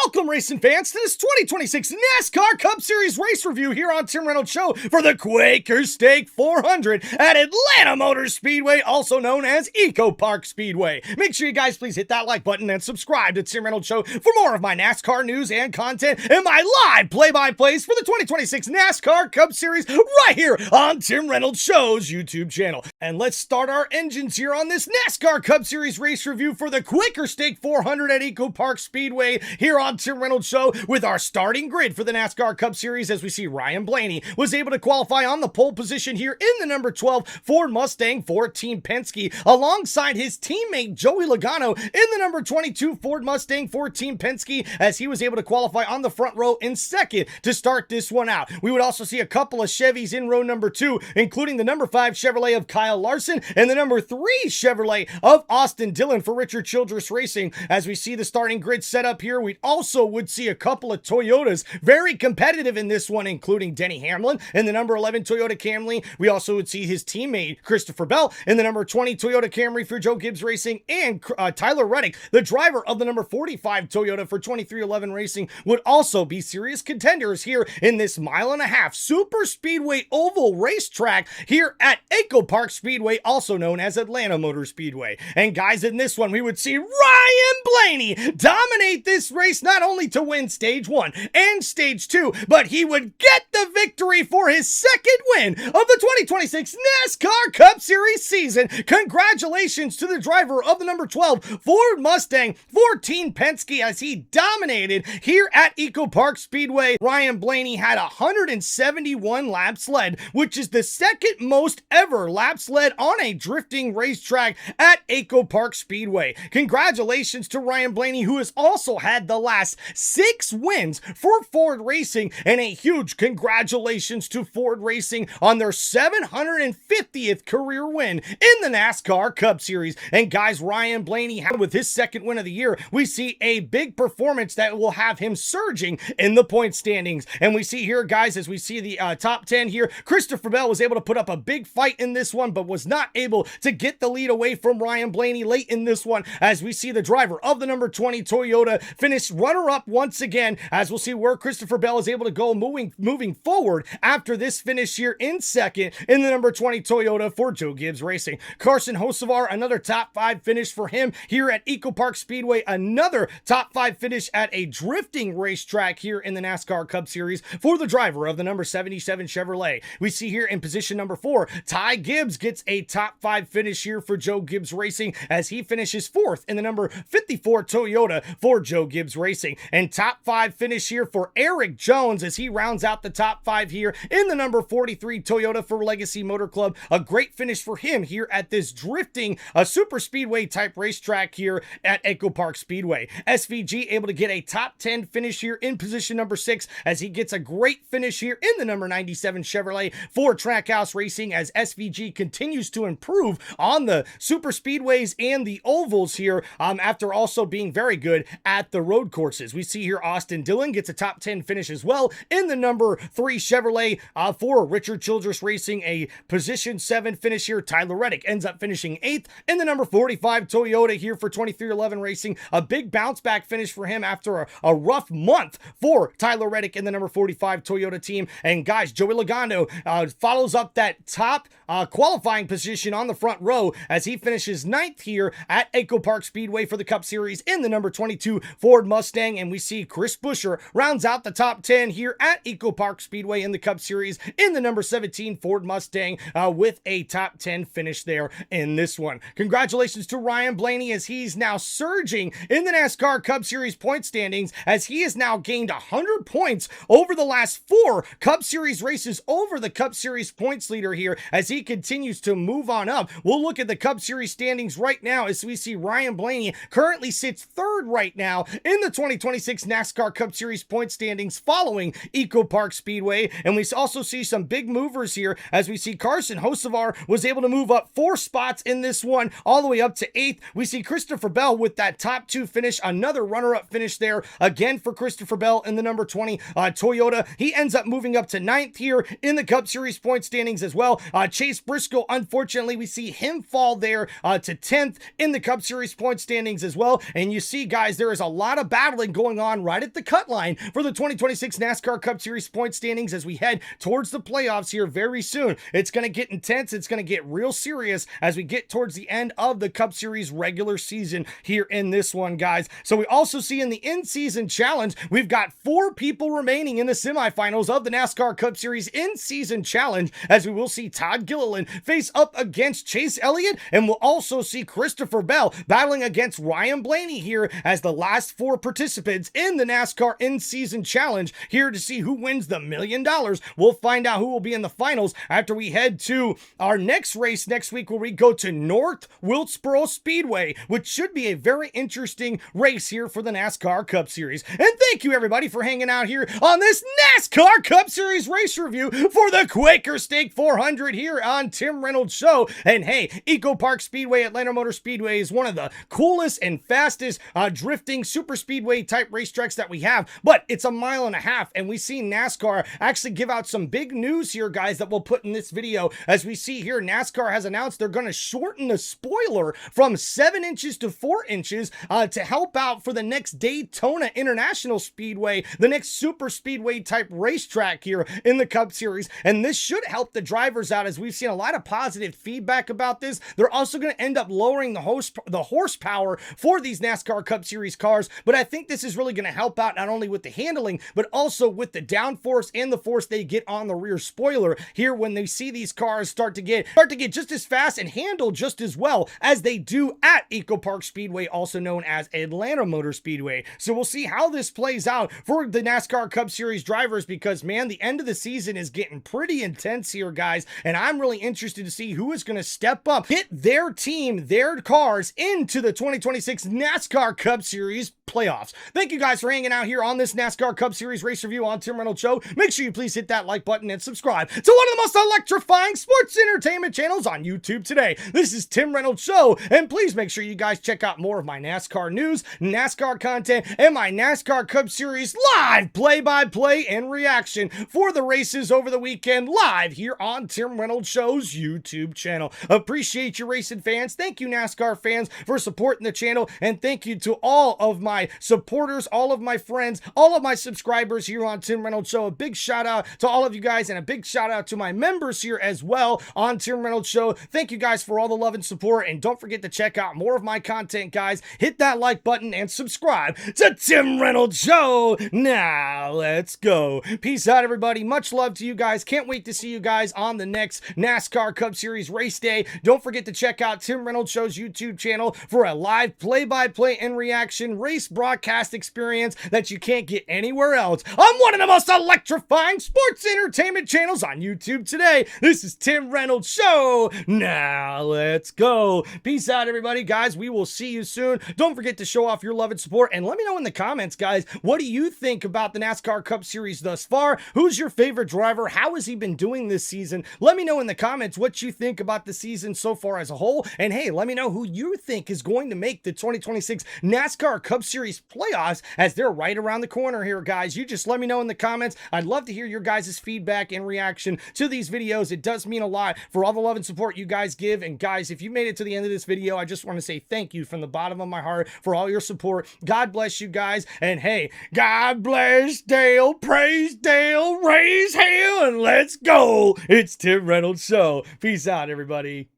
Welcome, racing fans, to this 2026 NASCAR Cup Series race review here on Tim Reynolds Show for the Quaker State 400 at Atlanta Motor Speedway, also known as EchoPark Speedway. Make sure you guys please hit that like button and subscribe to Tim Reynolds Show for more of my NASCAR news and content and my live play-by-plays for the 2026 NASCAR Cup Series right here on Tim Reynolds Show's YouTube channel. And let's start our engines here on this NASCAR Cup Series race review for the Quaker State 400 at EchoPark Speedway here on Tim Reynolds Show with our starting grid for the NASCAR Cup Series, as we see Ryan Blaney was able to qualify on the pole position here in the number 12 Ford Mustang for Team Penske, alongside his teammate Joey Logano in the number 22 Ford Mustang for Team Penske, as he was able to qualify on the front row in second to start this one out. We would also see a couple of Chevys in row number 2, including the number 5 Chevrolet of Kyle Larson and the number 3 Chevrolet of Austin Dillon for Richard Childress Racing. As we see the starting grid set up here, we also would see a couple of Toyotas very competitive in this one, including Denny Hamlin in the number 11 Toyota Camry. We also would see his teammate Christopher Bell in the number 20 Toyota Camry for Joe Gibbs Racing, and Tyler Reddick, the driver of the number 45 Toyota for 2311 Racing, would also be serious contenders here in this 1.5 mile super speedway oval racetrack here at EchoPark Speedway, also known as Atlanta Motor Speedway. And guys, in this one we would see Ryan Blaney dominate this race, not only to win stage 1 and stage 2, but he would get the victory for his second win of the 2026 NASCAR Cup Series season. Congratulations to the driver of the number 12 Ford Mustang for Team Penske, as he dominated here at EchoPark Speedway. Ryan Blaney had 171 laps led, which is the second most ever laps led on a drifting racetrack at EchoPark Speedway. Congratulations to Ryan Blaney, who has also had the last 6 wins for Ford Racing, and a huge congratulations to Ford Racing on their 750th career win in the NASCAR Cup Series. And guys, Ryan Blaney, with his second win of the year, we see a big performance that will have him surging in the point standings. And we see here, guys, as we see the top 10 here, Christopher Bell was able to put up a big fight in this one, but was not able to get the lead away from Ryan Blaney late in this one, as we see the driver of the number 20 Toyota finish runner-up once again, as we'll see where Christopher Bell is able to go moving forward after this finish here in second in the number 20 Toyota for Joe Gibbs Racing. Carson Hocevar, another top 5 finish for him here at EchoPark Speedway, another top 5 finish at a drifting racetrack here in the NASCAR Cup Series for the driver of the number 77 Chevrolet. We see here in position number 4, Ty Gibbs gets a top 5 finish here for Joe Gibbs Racing, as he finishes 4th in the number 54 Toyota for Joe Gibbs Racing. And top 5 finish here for Eric Jones, as he rounds out the top 5 here in the number 43 Toyota for Legacy Motor Club. A great finish for him here at this drifting super speedway type racetrack here at EchoPark Speedway. SVG able to get a top 10 finish here in position number 6, as he gets a great finish here in the number 97 Chevrolet for Trackhouse Racing, as SVG continues to improve on the super speedways and the ovals here, after also being very good at the road courses. We see here Austin Dillon gets a top 10 finish as well in the number 3 Chevrolet for Richard Childress Racing. A position 7 finish here. Tyler Reddick ends up finishing 8th in the number 45 Toyota here for 2311 Racing. A big bounce back finish for him after a rough month for Tyler Reddick in the number 45 Toyota team. And guys, Joey Logano follows up that top qualifying position on the front row, as he finishes 9th here at EchoPark Speedway for the Cup Series in the number 22 Ford Mustang. And we see Chris Buescher rounds out the top 10 here at EchoPark Speedway in the Cup Series in the number 17 Ford Mustang, with a top 10 finish there in this one. Congratulations to Ryan Blaney, as he's now surging in the NASCAR Cup Series point standings, as he has now gained 100 points over the last 4 Cup Series races over the Cup Series points leader here, as he continues to move on up. We'll look at the Cup Series standings right now, as we see Ryan Blaney currently sits 3rd right now in the 2026 NASCAR Cup Series point standings following EchoPark Speedway. And we also see some big movers here, as we see Carson Hocevar was able to move up 4 spots in this one, all the way up to 8th. We see Christopher Bell with that top 2 finish, another runner-up finish there again for Christopher Bell in the number 20 Toyota. He ends up moving up to 9th here in the Cup Series point standings as well. Chase Briscoe, unfortunately, we see him fall there to 10th in the Cup Series point standings as well. And you see, guys, there is a lot of battle battling going on right at the cut line for the 2026 NASCAR Cup Series point standings as we head towards the playoffs here very soon. It's going to get intense. It's going to get real serious as we get towards the end of the Cup Series regular season here in this one, guys. So we also see in the in-season challenge, we've got 4 people remaining in the semifinals of the NASCAR Cup Series in-season challenge, as we will see Todd Gilliland face up against Chase Elliott, and we'll also see Christopher Bell battling against Ryan Blaney here as the last 4 participants in the NASCAR in-season challenge here to see who wins the $1 million. We'll find out who will be in the finals after we head to our next race next week, where we go to North Wilkesboro Speedway, which should be a very interesting race here for the NASCAR Cup Series. And thank you everybody for hanging out here on this NASCAR Cup Series race review for the Quaker State 400 here on Tim Reynolds Show. And hey, EchoPark Speedway, Atlanta Motor Speedway is one of the coolest and fastest drifting super speedway type racetracks that we have, but it's a 1.5 miles, and we see NASCAR actually give out some big news here, guys, that we'll put in this video. As we see here, NASCAR has announced they're going to shorten the spoiler from 7 inches to 4 inches to help out for the next Daytona International Speedway, the next super speedway type racetrack here in the Cup Series. And this should help the drivers out, as we've seen a lot of positive feedback about this. They're also going to end up lowering the horsepower for these NASCAR Cup Series cars, but I think this is really going to help out not only with the handling, but also with the downforce and the force they get on the rear spoiler here when they see these cars start to get just as fast and handle just as well as they do at EchoPark Speedway, also known as Atlanta Motor Speedway. So we'll see how this plays out for the NASCAR Cup Series drivers, because man, the end of the season is getting pretty intense here, guys, and I'm really interested to see who is going to step up, get their team, their cars into the 2026 NASCAR Cup Series playoffs. Thank you guys for hanging out here on this NASCAR Cup Series race review on Tim Reynolds Show. Make sure you please hit that like button and subscribe to one of the most electrifying sports entertainment channels on YouTube today. This is Tim Reynolds Show, and please make sure you guys check out more of my NASCAR news, NASCAR content, and my NASCAR Cup Series live play-by-play and reaction for the races over the weekend live here on Tim Reynolds Show's YouTube channel. Appreciate you racing fans. Thank you NASCAR fans for supporting the channel, and thank you to all of my supporters, all of my friends, all of my subscribers here on Tim Reynolds Show. A big shout out to all of you guys, and a big shout out to my members here as well on Tim Reynolds Show. Thank you guys for all the love and support, and don't forget to check out more of my content, guys. Hit that like button and subscribe to Tim Reynolds Show. Now let's go. Peace out, everybody. Much love to you guys. Can't wait to see you guys on the next NASCAR Cup Series race day. Don't forget to check out Tim Reynolds Show's YouTube channel for a live play-by-play and reaction race broadcast experience that you can't get anywhere else on one of the most electrifying sports entertainment channels on YouTube today. This is Tim Reynolds Show. Now let's go. Peace out, everybody. Guys, we will see you soon. Don't forget to show off your love and support, and let me know in the comments, guys, what do you think about the NASCAR Cup Series thus far? Who's your favorite driver? How has he been doing this season? Let me know in the comments what you think about the season so far as a whole, and hey, let me know who you think is going to make the 2026 NASCAR Cup Series playoffs, as they're right around the corner here, guys. You just let me know in the comments. I'd love to hear your guys' feedback and reaction to these videos. It does mean a lot for all the love and support you guys give. And guys, if you made it to the end of this video, I just want to say thank you from the bottom of my heart for all your support. God bless you guys. And hey, God bless Dale, praise Dale, raise hell, and let's go. It's Tim Reynolds Show. Peace out, everybody.